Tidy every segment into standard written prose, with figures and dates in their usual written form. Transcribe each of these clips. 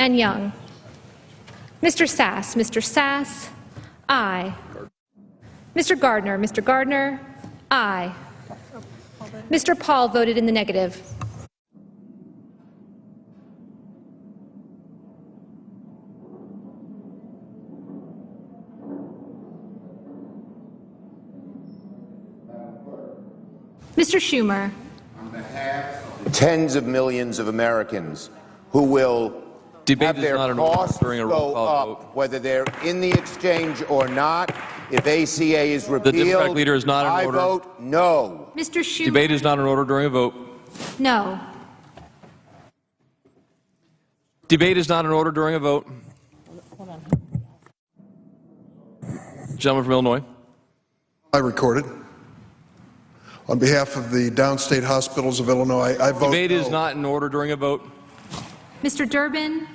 and Young. Mr. Sass, aye. Mr. Gardner, aye. Mr. Paul voted in the negative. Mr. Schumer. On behalf of tens of millions of Americans who will have their costs go up, whether they're in the exchange or not, if ACA is repealed, the Democratic leader is not in I order. vote no. Mr. Schumer. Debate is not in order during a vote. No. Debate is not in order during a vote. Gentleman from Illinois. I recorded. On behalf of the downstate hospitals of Illinois, I vote Debate no. is not in order during a vote. Mr. Durbin?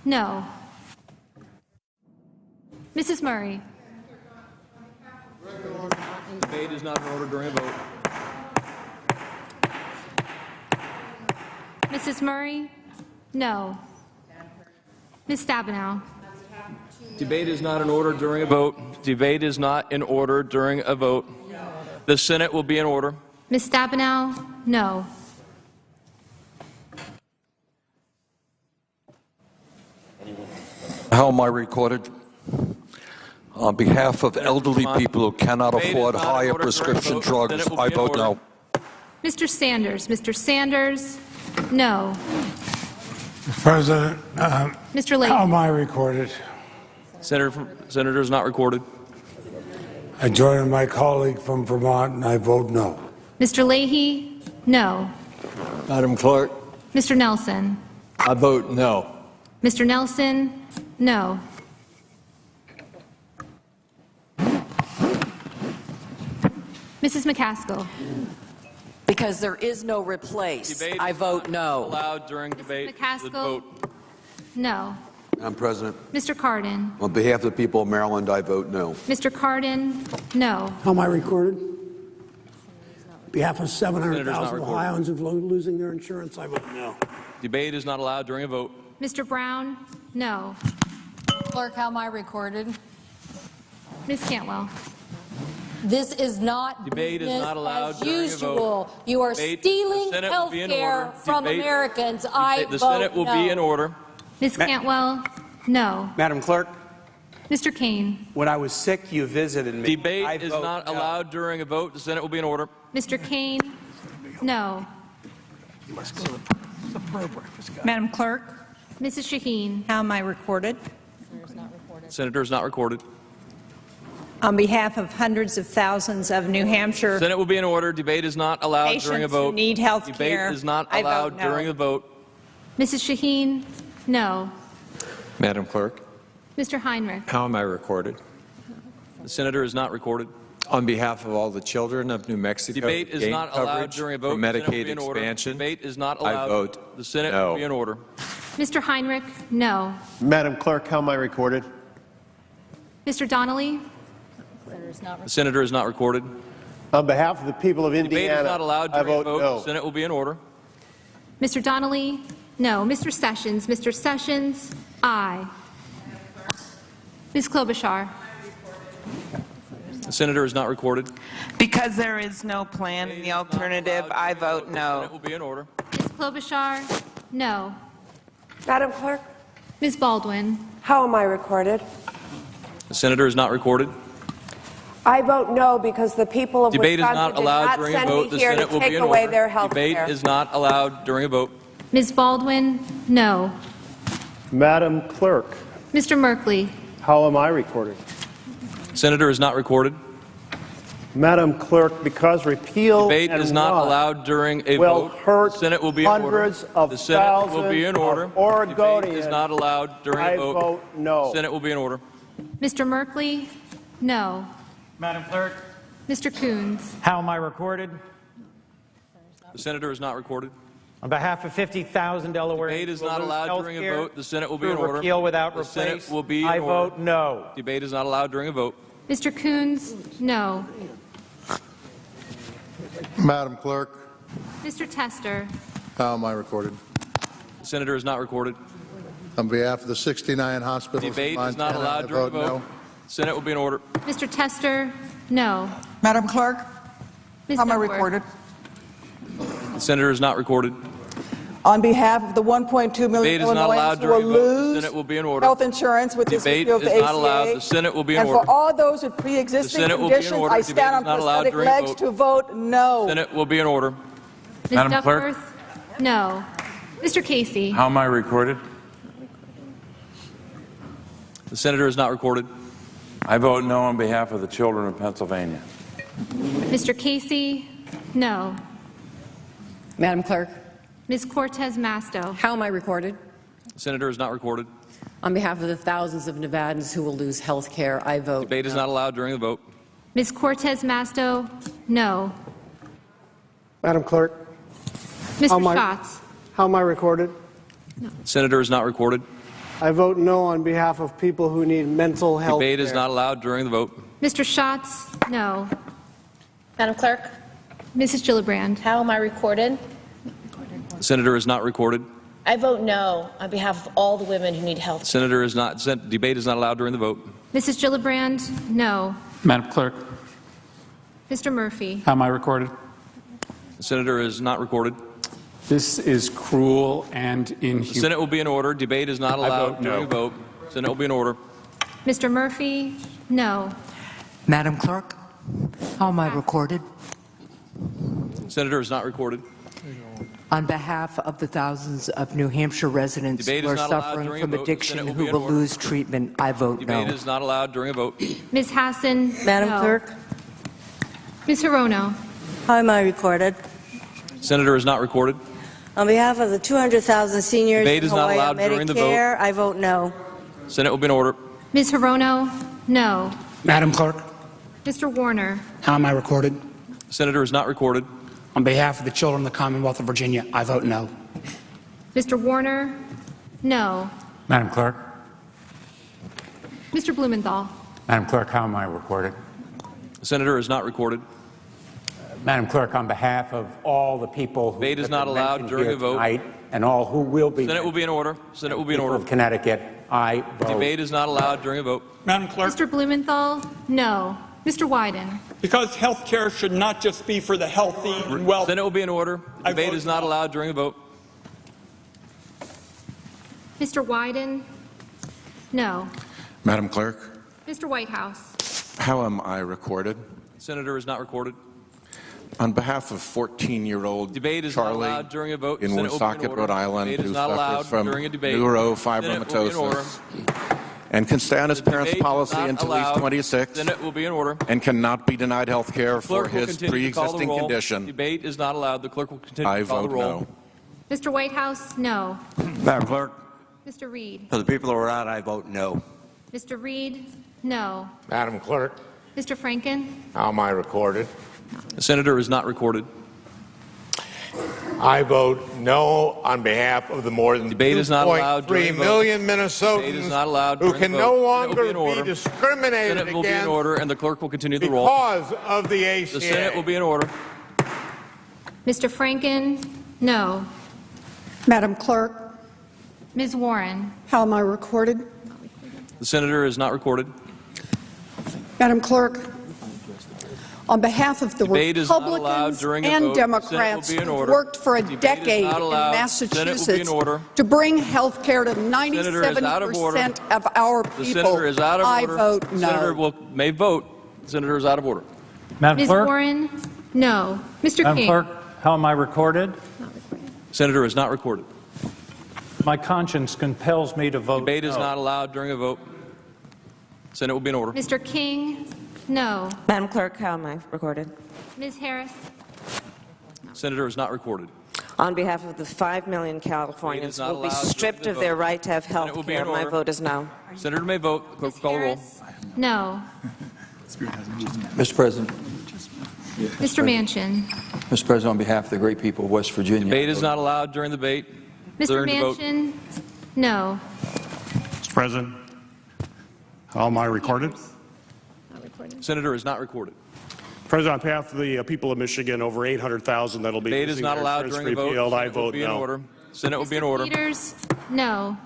No. Mrs. Murray? Debate is not in order during a vote. Mrs. Murray? No. Ms. Stabenow? Debate is not in order during a vote. Debate is not in order during a vote. The Senate will be in order. Ms. Stabenow? No. How am I recorded? On behalf of elderly people who cannot afford higher prescription drugs, I vote no. Mr. Sanders? No. Mr. President, Mr. Leahy? how am I recorded? Senator is not recorded. I join my colleague from Vermont and I vote no. Mr. Leahy? No. Madam Clerk, Mr. Nelson? I vote no. Mr. Nelson? No. Mrs. McCaskill? Because there is no replace. Debate I is vote not no. allowed during debate. McCaskill? The vote. No. Madam President, Mr. Cardin? on behalf of the people of Maryland, I vote no. Mr. Cardin? No. How am I recorded? On behalf of Senator's not 700,000 recorded. Ohioans who are losing their insurance, I vote no. Debate is not allowed during a vote. Mr. Brown? No. Clerk, how am I recorded? Ms. Cantwell? This is not Debate is business not allowed as during a usual. vote. You are Debate, stealing the Senate will health be in care order. from Debate- Americans. I The vote Senate will no. be in order. Ms. Cantwell? No. Madam Clerk, Mr. Kane? when I was sick, you visited me. I Debate is vote not no. allowed during a vote. The Senate will be in order. Mr. Kane? No. Madam Clerk, Mrs. Shaheen? how am I recorded? Senator is not recorded. On behalf of hundreds of thousands of New Hampshire Senate will be in order. Debate is not allowed during a patients who vote. need health Debate care, is not I vote allowed no. during a vote. Mrs. Shaheen? No. Madam Clerk, Mr. Heinrich? how am I recorded? The Senator is not recorded. On behalf of all the children of New Mexico, Debate is gain not allowed coverage during a for vote. The Senate will Medicaid be in order. expansion, Debate is not I allowed. vote The Senate no. will be in order. Mr. Heinrich? No. Madam Clerk, how am I recorded? Mr. Donnelly? The Senator is not recorded. On behalf of the people of Debate Indiana, is not allowed I during a vote vote. no. The Senate will be in order. Mr. Donnelly? No. Mr. Sessions? Mr. Sessions? Aye. Ms. Klobuchar? The Senator is not recorded. Because there is no plan in the alternative, I vote The no. Senate will be in order. Ms. Klobuchar? No. Madam Clerk, Ms. Baldwin? how am I recorded? The Senator is not recorded. I vote no because the people of Debate is Wisconsin not did allowed not during a send vote. me The here Senate to will be take in away order. their health Debate care. is not allowed during a vote. Ms. Baldwin? No. Madam Clerk, Mr. Merkley? how am I recorded? Senator is not recorded. Madam Clerk, because repeal Debate and is not run allowed during a will vote. hurt The Senate will be in order. hundreds of The Senate will be thousands in order. of Oregonians. Debate is not allowed during I a vote. vote no. The Senate will be in order. Mr. Merkley? No. Madam Clerk, Mr. Coons? how am I recorded? The Senator is not recorded. On behalf of 50,000 Delawareans, Debate is not allowed during a vote. The Senate will be in through order. repeal without The Senate replace, will be in I order. vote no. Debate is not allowed during a vote. Mr. Coons? No. Madam Clerk, Mr. Tester? how am I recorded? The Senator is not recorded. On behalf of the 69 hospitals Debate in is not Montana, allowed I during vote a vote. no. Senate will be in order. Mr. Tester, no. Madam Clerk, Ms. how am I Duckworth. recorded? The senator is not recorded. On behalf of the 1.2 Debate million is not allowed Illinoisans who will during a vote. The lose Senate will be in order. health insurance with this Debate review of the is not allowed. ACA, The Senate will be in and order. for all those with The pre-existing Senate will be in conditions, order. I Debate stand is on not allowed prosthetic during a legs vote. to vote no. Senate will be in order. Ms. Madam Clerk? Duckworth, no. Mr. Casey, How am I recorded? The senator is not recorded. I vote no on behalf of the children of Pennsylvania. Mr. Casey, no. Madam Clerk, Ms. Cortez Masto, how am I recorded? The senator is not recorded. On behalf of the thousands of Nevadans who will lose health care, I vote Debate is no. not allowed during the vote. Ms. Cortez Masto, no. Madam Clerk, Mr. Schatz, how am I recorded? The senator is not recorded. I vote no on behalf of people who need mental health Debate is care. not allowed during the vote. Mr. Schatz, no. Madam Clerk, Mrs. Gillibrand, how am I recorded? The senator is not recorded. I vote no on behalf of all the women who need health The senator is not. Debate is not allowed during the vote. Mrs. Gillibrand, no. Madam Clerk, Mr. Murphy, how am I recorded? The senator is not recorded. This is cruel and The inhuman. Senate will be in order. Debate is not allowed vote no. during the vote. Senate will be in order. Mr. Murphy, no. Madam Clerk, how am I recorded? The senator is not recorded. On behalf of the thousands of New Hampshire residents Debate who is are not allowed suffering during from a vote. The addiction Senate will who be in will order. lose treatment, I vote Debate no. is not allowed during a vote. Ms. Hassan, Madam no. Clerk, Ms. Hirono, how am I recorded? Senator is not recorded. On behalf of the 200,000 seniors Debate in is not Hawaii allowed on during the Medicare, I vote no. Senate will be in order. Ms. Hirono, no. Madam Clerk, Mr. Warner, how am I recorded? Senator is not recorded. On behalf of the children of the Commonwealth of Virginia, I vote no. Mr. Warner, no. Madam Clerk, Mr. Blumenthal, Madam Clerk, how am I recorded? Senator is not recorded. Madam Clerk, on behalf of all the people who Debate is have not been allowed mentioned during here a vote. tonight and all who will be Senate will be in order. Senate will be in people order. of Connecticut, I vote. Debate is not allowed during a vote. Madam Clerk, Mr. Blumenthal, no. Mr. Wyden, because health care should not just be for the healthy and wealthy. Senate will be in order. I Debate vote is not no. allowed during a vote. Mr. Wyden, no. Madam Clerk, Mr. Whitehouse, how am I recorded? Senator is not recorded. On behalf of 14-year-old Debate is not Charlie allowed during a vote. in Senate will be in Woonsocket, order. Rhode Island, Debate is who not allowed suffers from during a debate. Senate will be in order. neurofibromatosis and can stand his parents' Debate is policy not until he's allowed. 26 Senate will be in order. and cannot be denied health care for Clerk will his continue to call the pre-existing roll. condition. Debate is not allowed. The clerk will continue I to call the vote roll. no. Mr. Whitehouse, no. Madam Clerk, Mr. Reed, for the people of Rhode Island, I vote no. Mr. Reed, no. Madam Clerk, Mr. Franken, how am I recorded? The senator is not recorded. I vote no on behalf of the more than Debate is not allowed during 2.3 the vote. million Debate is Minnesotans not allowed who during can the no vote. Senate will longer in order. be discriminated Senate will be in against order, and the clerk will continue the roll. because of the ACA. The Senate will be in order. Mr. Franken, no. Madam Clerk, Ms. Warren, how am I recorded? The senator is not recorded. Madam Clerk, on behalf of the Debate is not allowed Republicans during a and vote. The Senate will Democrats be in who order. worked for a Debate is decade not in allowed. Senate will be in Massachusetts order. to bring health care to Senator is out of order. 97% of our The people, senator is out of I order. vote no. Senator may vote. The senator is out of order. Madam Ms. Clerk, Warren, no. Mr. Madam King, Clerk, how am I recorded? Senator is not recorded. My conscience compels me to vote Debate is no. not allowed during a vote. Senate will be in order. Mr. King, no. Madam Clerk, how am I recorded? Ms. Harris, Senator is not recorded. On behalf of the 5 million Debate is Californians not who will be allowed during stripped the of their vote. right to have Senate will health be in care, my order. vote is no. Senator may vote. The clerk will call the roll. Harris, no. Mr. President, Mr. Manchin, Mr. President, on behalf of the great people of West Virginia. Debate is not allowed during the debate. Mr. During the vote. Manchin, no. Mr. President, how am I recorded? Senator is not recorded. President, on behalf of the people of Michigan, over 800,000 that'll be Debate is losing not their allowed insurance during the vote. repealed, I Senate will vote be in no. order. Senate will be in order. Peters, no.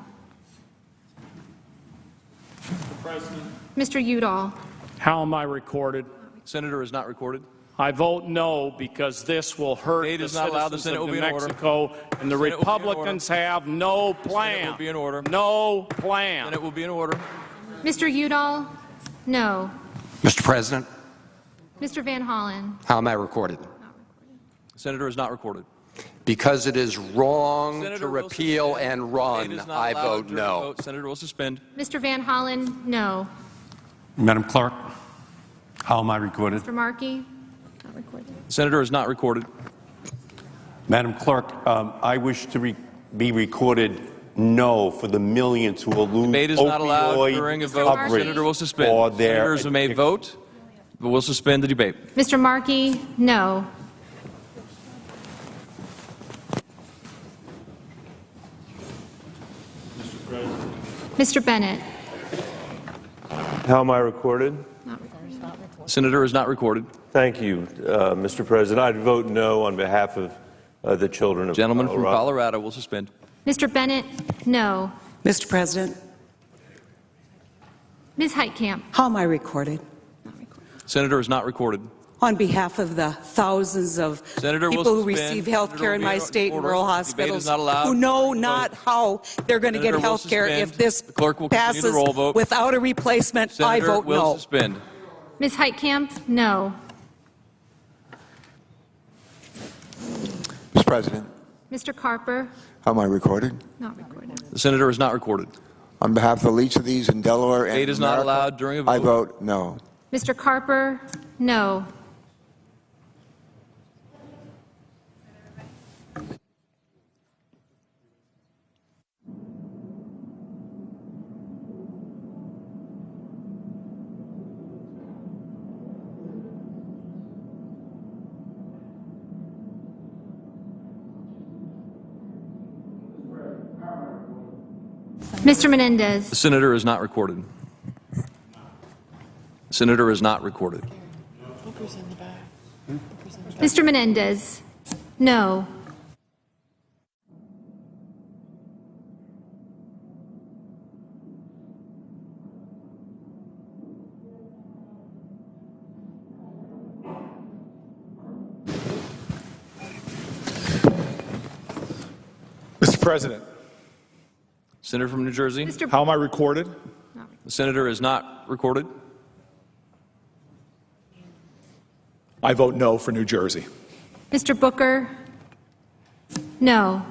Mr. Udall. How am I recorded? Senator is not recorded. I vote no because this will hurt Debate the is not allowed. The citizens Senate of will New be in order. Mexico, and the Senate will be in Republicans have no plan. Senate will be in order. No plan. Senate will be in order. Mr. Udall. No. Mr. President, Mr. Van Hollen. how am I recorded? Senator is not recorded. Because it is wrong Senator to will repeal suspend. and Debate run, is not I allowed vote during a no. vote. Senator will suspend. Mr. Van Hollen. No. Madam Clerk, how am I recorded? Mr. Markey. Not recorded. Senator is not recorded. Madam Clerk, I wish to be recorded no for the millions who will lose Debate is not allowed opioid during a vote. coverage Senator will suspend. for their Senators may vote, but we'll suspend the debate. Mr. Markey. No. Mr. Bennett. How am I recorded? Not recorded. Senator is not recorded. Thank you, Mr. President. I'd vote no on behalf of the children of Gentleman Colorado. from Colorado will suspend. Mr. Bennett. No. Mr. President, Ms. Heitkamp. how am I recorded? Senator is not recorded. On behalf of the thousands of Senator will people who suspend. receive health care in Senator will my be in state and order. rural Debate hospitals, is not allowed. who know not how they're going to get Senator will health care suspend. if this The clerk will continue the passes roll vote. without a replacement, I Senator vote will no. suspend. Ms. Heitkamp. No. Mr. President, Mr. Carper. how am I recorded? Not recorded. The senator is not recorded. On behalf of the least of these in Delaware and Debate is not America, allowed during a vote. I vote no. Mr. Carper. No. Mr. Menendez. The senator is not recorded. The senator is not recorded. Mr. Menendez. No. Mr. President. Senator from New Jersey. How am I recorded? The senator is not recorded. I vote no for New Jersey. Mr. Booker. No.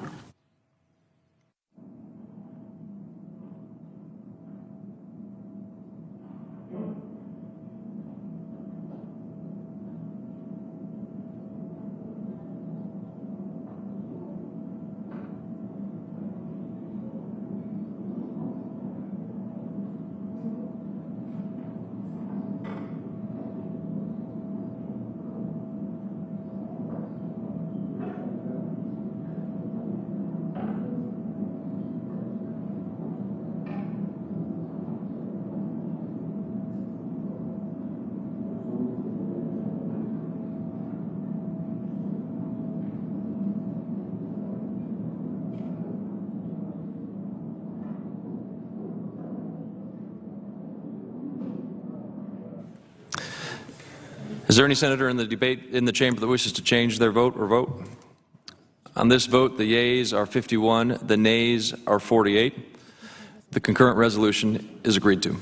Is there any senator in the debate in the chamber that wishes to change their vote or vote? On this vote, the yeas are 51, the nays are 48. The concurrent resolution is agreed to.